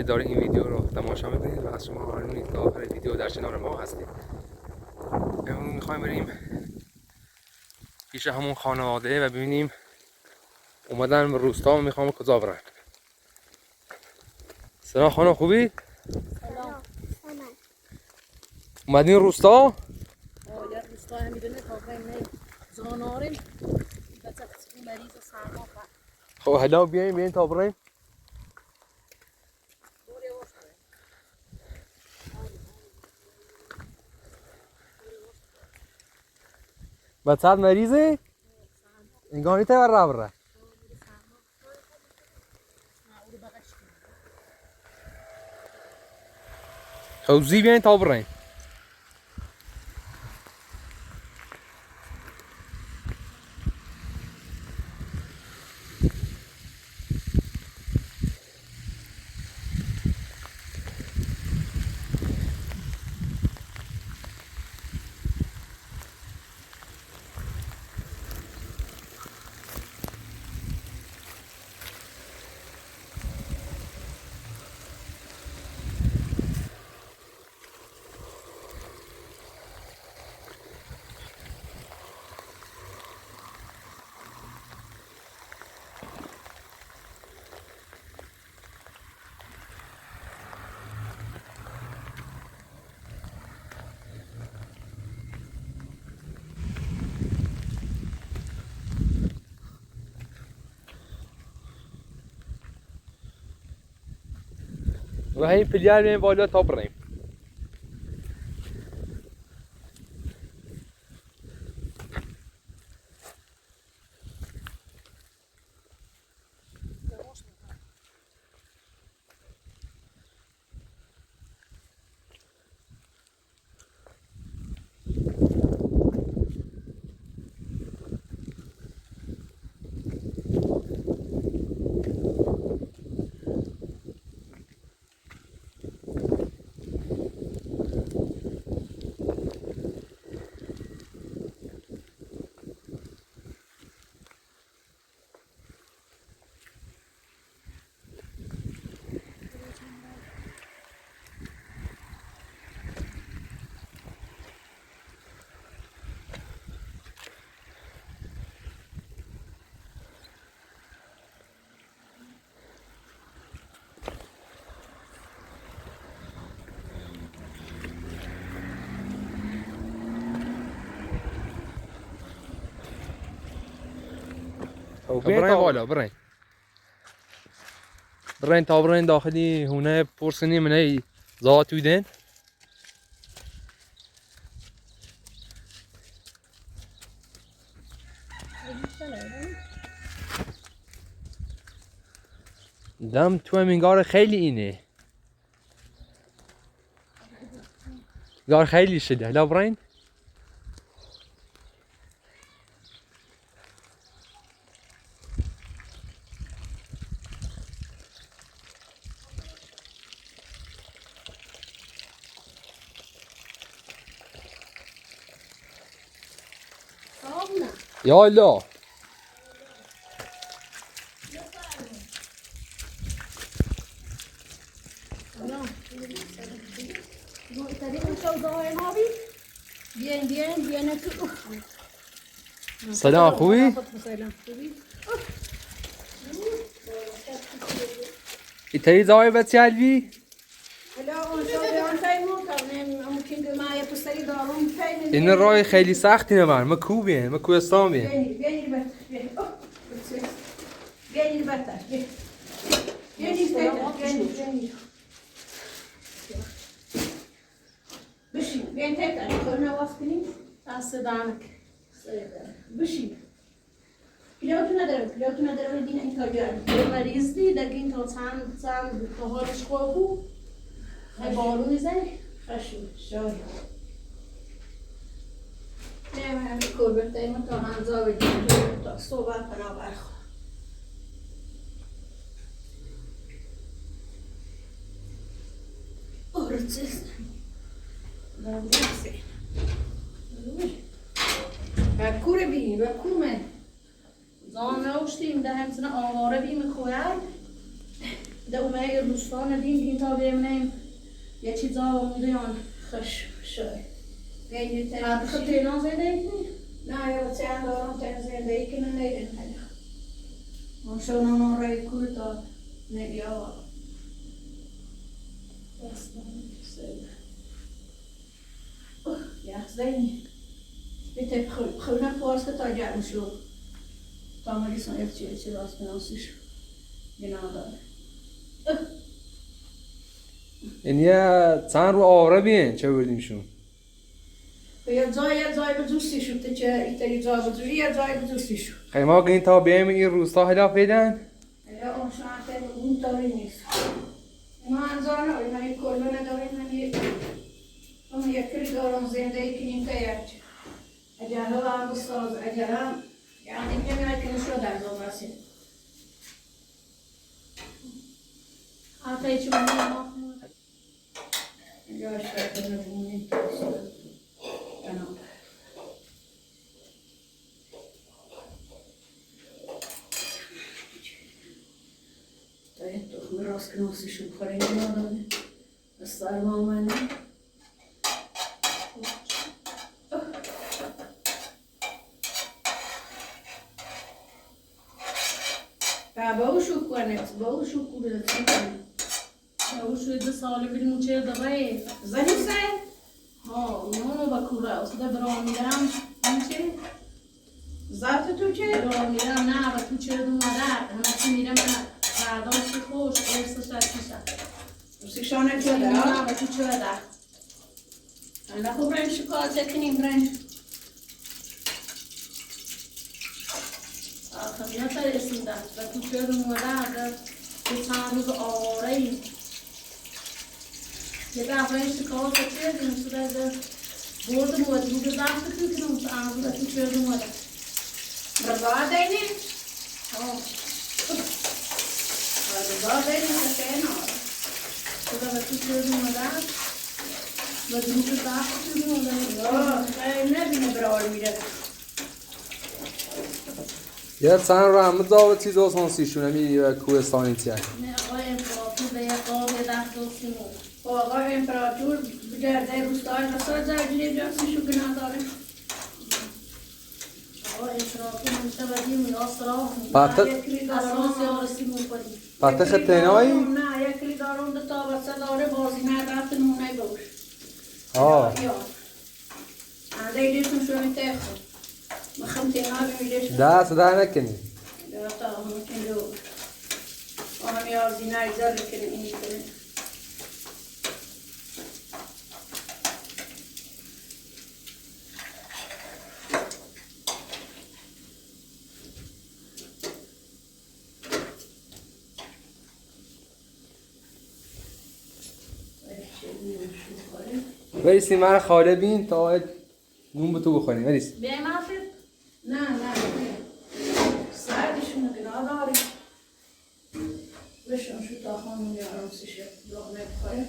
اداره این ویدیو رو تماشا می‌کنید و از شما ممنونیم تا آخر ویدیو در کنار ما هستید. امروز می‌خوایم بریم پیش همون خانواده و ببینیم اومدن به روستا و می‌خوام کجا برن. سلام خانم، خوبی؟ سلام. اومدین روستا؟ یا روستا هم میدونه تا نه زانارم بچه مریض سرما کرد. خب حالا بیاین تا بریم. بچه‌ت مریضه؟ انگار تا راه بره. خب زی بیاین تا بریم. و این پلیار بیاین بالا تا بریم. برین بالا برین. برین تا برین داخلی هونه پرسنی منه زاوات ویدن. دم تو همین گار خیلی اینه. گار خیلی شده. حالا برین. یا الله. سلام خوبی؟ ایتایی زاوی بچه علوی؟ این راه خیلی سختی نمار. ما کو بیان؟ ما کوهستان بیان. بین تکر کنه نواز کنیم دست دانک بشین پیلوتو نداره دین این کار بیارم مریض دی دقیقی تا چند تا حالش خوبو های بارونی زنی خشون شای نه من همین کار برتایم تا همزا بدیم تا صبح پناه برخوا چیز کوره بیم و کومه زان نوشتیم ده همسنه آواره بیم خویر ده اومه روستان دین تا ببینیم یه چیزا آموده آن خوش شد. بعد خطی نازده کنی؟ نه یا چند دارم زندگی کنه نیدن من شون اون رای کوی تا نگیا ja زنی بیت خونه پاس که تا گرم شو تا مگه سن چی راست ناسیش اینا داره یعنی چند رو آرابین چه بردیمشون؟ یا جای به دوستی شو تا چه ایتری جای به دوستی یا جای به دوستی شو خیلی ما گین تا بیایم این روستا هلا پیدن؟ یا اون شانته اون طوری نیست ما انزانه اوی من کلونه داریم من یکی دارم زندگی کنیم که یکی اگر هم بساز اگر هم یعنی میگم یکی نشو در دو رسید حتی چی من یا اشتر نبونی تخم راست کناسیشو بخوریم نادانه استار مامنه باوشو کنه باوشو کنه باوشو ده سالی بیرون چه داره زنی سن ها نونو با کوره اصلا برام میرم چه ذات تو چه؟ برام میرم نه و تو چه دو مادر همه چی میرم برداشت خوش ارسش از پیشم سیشانه چه نه دار؟ و تو چه در انا خوب رنج شکایت کنیم رنج خمیت رسیدم و تو چه دو مادر به چند روز آواره‌ای یه دفعه شکایت کردیم شده بردم و دیگه زفت تو کنم تو آموزه تو چه دو مادر رضا دینی؟ رضا دینی که نه شده و تو چه دو مادر و دیگه زفت تو کنم نبینه برای میره یه چند رو همه داوت چیز آسان سیشونه میری کوهستانی تیه نه آقای امپراتور به یک قابل دست دوستیمون آقا امپراتور بگرده روستای قصار زرگیری جاسیشو گناه داره آقا امپراتور میشه بدیم یا سراغ پته اساس یارسی میکنیم پته خطینایی؟ نه یکی دارم دو تا بسه داره بازی ندارد نونه باش آه هذا يديكم شو متاخر ما خمتي نار يديش دست در نکنی لا طاهم كندو وهم يارزي ناي زر كن إني كن بریسی من خاله بین تا نون به تو بخوریم بریس بیایم آفر نه سردشون گناه داری بشون شو تا خانم یارم سیشه لغمه بخوره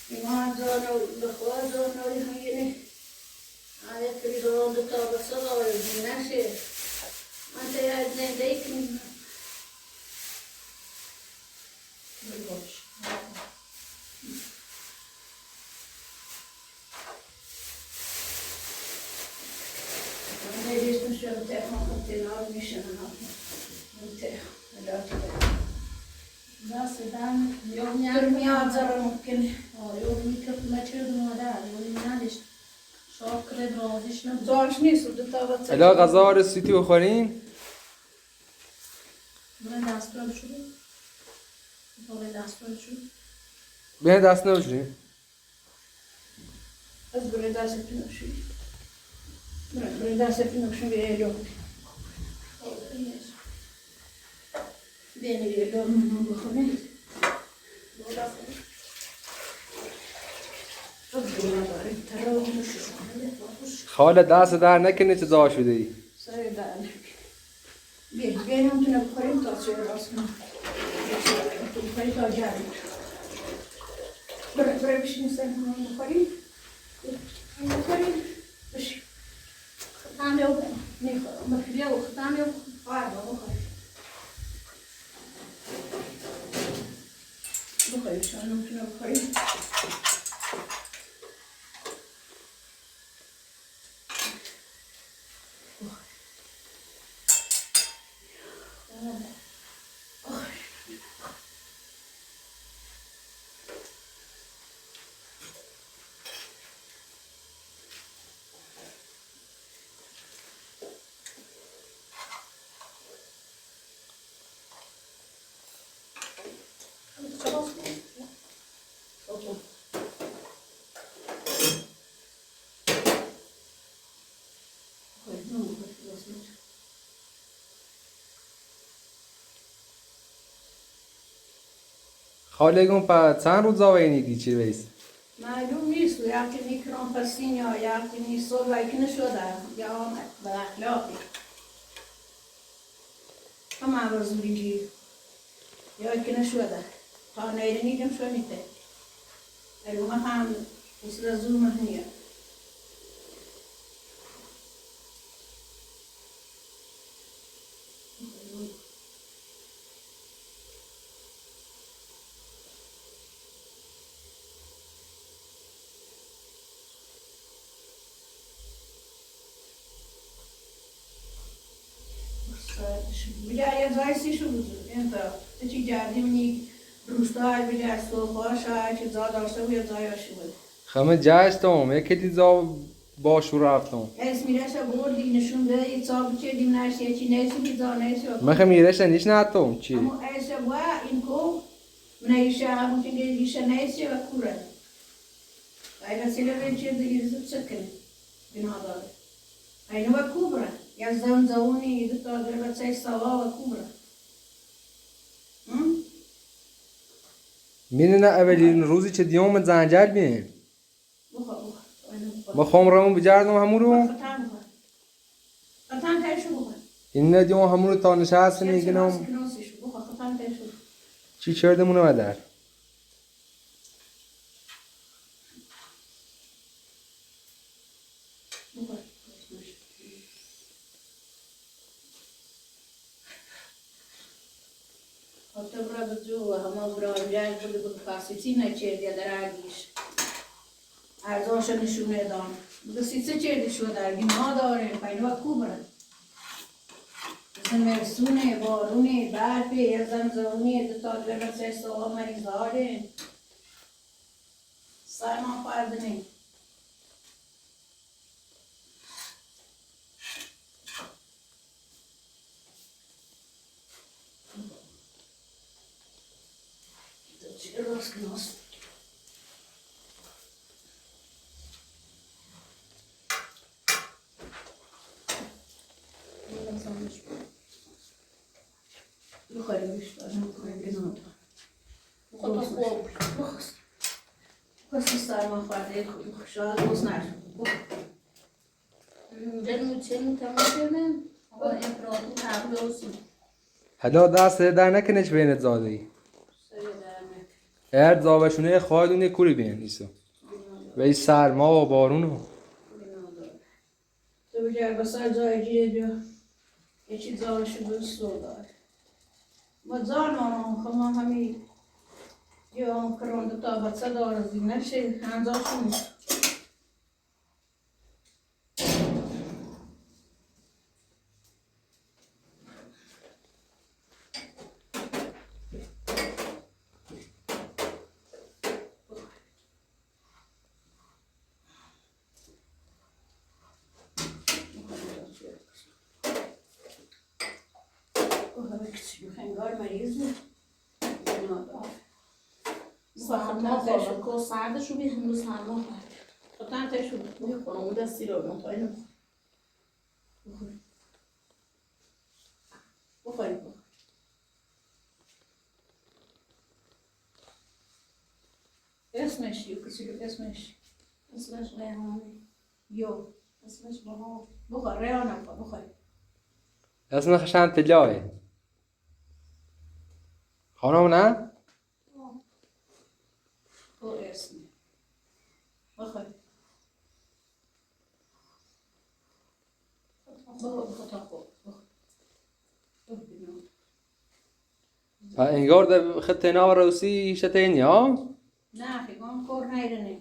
ایمان دارو بخواه دارو همینه آیت کلی دارم دو تا بسه داره نشه من تیاد زنده کنیم Ladies should take on the nomination and take a lot of دست دم میاد زر ممکن یه میکرد مچه دو مادر ولی نداشت شاکر رازیش نبود داشت نیست دو تا بچه الا غذا رسیتی بخوریم برای دست برد شده برای دست برد شده بین دست نباشیم از برای دست پینوشی برای دست پینوشی بیایو بینی بیایو منو بخونه خاله دست در نکنی چه دعا شده ای سر دارم بیاین هم تونه بخوریم تا چه راست کنم تو بخوری تا جرم برای بشین سر هم بخوریم بشین هم بیاو میخورم بخیره و ختم یا فردا بخورم بخوریم شما نمیتونم بخوریم خالگون پا چند روز آوینی دی چی بیست؟ معلوم نیست و یکی میکرم پسین یا یکی نیست و یکی نشده یا به اخلاقی همه روز میگی یا یکی نشده تا نیرنیدم شو میته الومه هم مثل زور مهنیه بجای زایسی شو بزرگ انتا چی جردیم نی روستای بجای صبح شاید چی زاد آرسه و یا زایاشی بود خمه جشتم یکی دیزا باشو رفتم اسمی رشا بردی نشون بده یه صاحب چه دیم نشی چی نیسی بیزا نیسی مخه میرش نیش نتم چی؟ اما ایسا با این کو من ایشه همون که ایشه نیسی و کوره اینا سیلوی چه دیگه زب سکنه بنا داره اینا و کوبره یا زن زونی دو تا در بچه سوا و کوبره میدونه اولین روزی که دیوم زنجل بین با خمرمون بجردم همون رو خطان تایشو بخور این دیوم همون رو تا نشست میگنم خطان تایشو چی کردمونه مدر بخور حتی برا بجو همه برا بیای بود کاسیتی نچردی در آگیش ارزاش نشونه دان بگه سیسه چردی شو در گناه داره پایین و کوبره زمرسونه بارونه برفه یه زمزونه دوتا دویمه سه سوها مریض داره سایمان پردنه چه راست ناست بخوریم بیشترم بخوریم گناه بخور خوب بخوست بخوستی سایمان خورده شاید بوز نشد جنو چنو تمام شدن آقا افرادی تقلیه اوسیم حالا دست در نکنش بینت زادی اگر زابشونه خواهدونه کوری بین ایسو و این سرما و بارونو تو بجای بسر جای جیره جو یه چیز زارشو بسو داره ما زانم خما همی یا کرانده تا بچه داره زی نشه هنزاشو نیست خنگار مریضه سرما خورد که سردشو بی هنوز سرما خورد خطن تشو میخورم اون دستی رو بیان پایین بخوریم بخوریم اسمش یو کسی رو اسمش ریحانه یو اسمش بها بخور ریحانه بخوریم اسم خشن تجاه خانم نه؟ او اسم بخوریم بخطا خوب ببینم انگار ده خط تنها روسی شتین یا نه فکرم کار نیرنه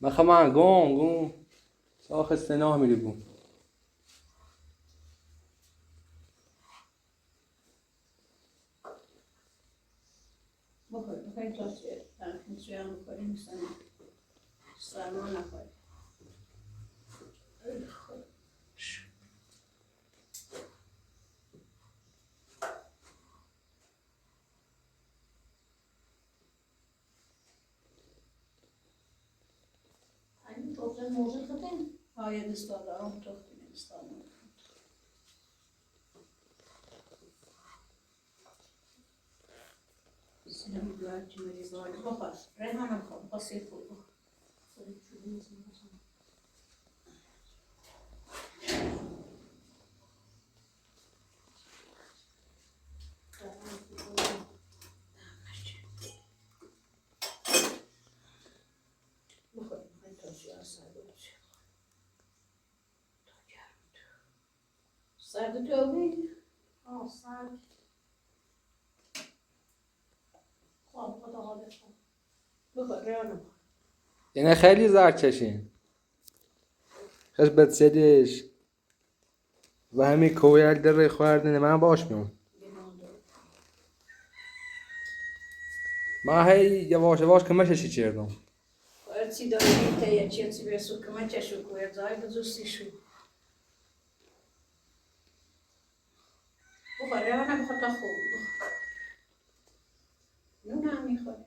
ما گون ساخ استناه میری بو بخوای تا چه سویان بخوریم سرما نخوری این توفیق موجود خطیم های دستا دارم تختی نمیستانم سینم بلاد چی مریض آلی بخواه ریحانم خواه بخواه سیر خود بخواه بخواه تا چی از سرد چی تا گرم سرد تو بی سرد خواب خدا حالت کن بخواه ریحانم یعنی خیلی زرد چشین خش بتسدش و همین کویل در خوردن من باش میون ما هی یواش یواش کمششی چردم Arci da vidite je čeci vesu kamačešu koje zajedno zustišu. بخوره انا بخواد خوب نون هم میخوره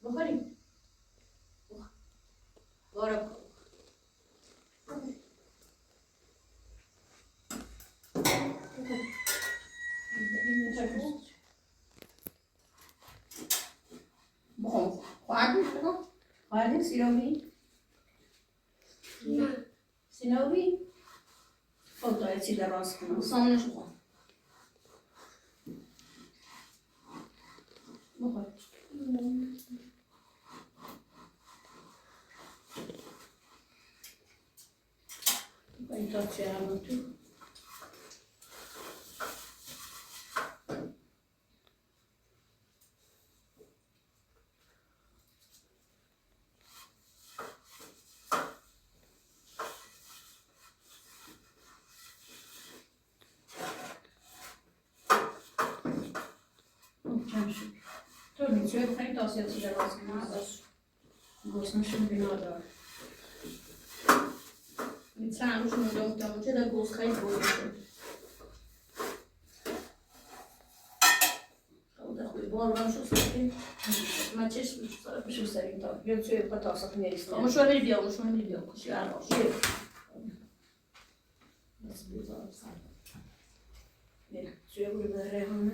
بخوریم بارم بخور خواهدیم بخور خواهدیم سینوی سینوی خود داره چی دراز کنم سامنش خون بخور این تا چه همون تو تو میتونی بخوایی تاسیه چی دراز کنم گوشنشون بنا دار میتونم روش مونده اون چه در گوز خیلی بوده خود خوبی بارم شد سرکی من چشم بشو سرین تا بیام توی بخواه تاسخ نیست اونشو بری بیا اونشو بری بیا کشی عراش بس بیزارم سر بیا توی بوری بره همه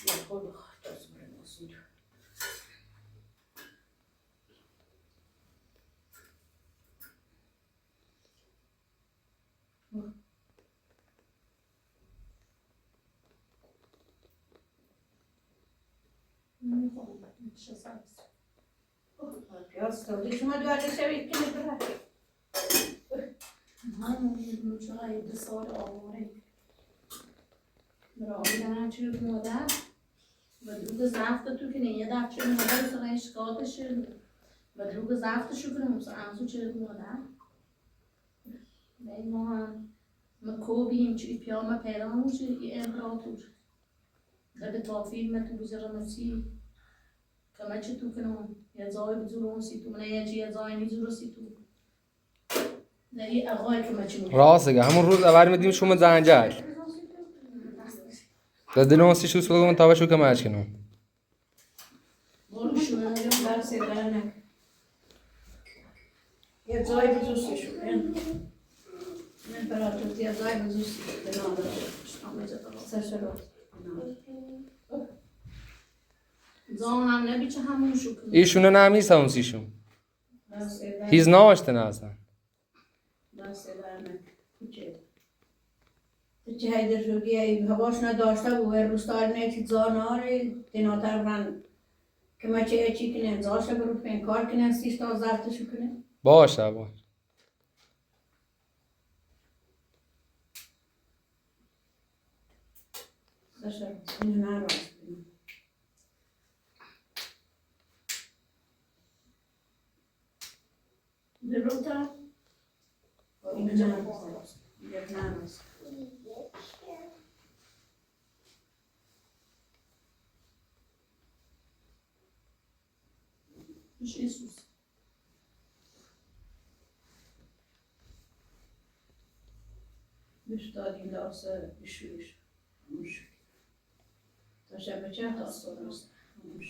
بیا خود بخواه تاسخ بره ناسون تو پیاز تازه شما دواره شوید که نبره همون یه چقدر یه سال آواره برای دارم چی رو مادر و دروگ زفت تو که نیه دفت چه مادر سرای اشکاتش و دروگ زفتشو کنم مثلا امزو چه رو مادر نه ما هم مکوبیم چی پیام پیرامون چی یه امپراتور ده تافیل متو بزرمسی کما چه تو کنم یه زای بزرم سی تو منه یه چی یه زای نیزور سی تو نه یه اقای کما چه راسته همون روز اول میدیم شما زنجال دلون سی شو سلگم تا بشو کمش کنم بولشون انجام درس دارن یه زای بزرگشون من برای تو تیازای بزوست بنادر. سرشلو. زان هم نبیچه همون شو کنه. ایشونه نمیسته اون سیشون. He's not اصلا. دست درنک. کوچه. چه هیدر شدی ای هواش نداشته و روستار نیتی زاناری دیناتر برن که ما چه چی کنیم زاشه برو پین کار کنیم سیش تا زرتشو کنیم. باشه باشه. سرشلو. اینو نراست کنیم. دلوتا اینو نراست. اینو نراست. مش ایسوس. بیش دادیم داسته بشویش. مش. تا شب چه تا سرست. مش.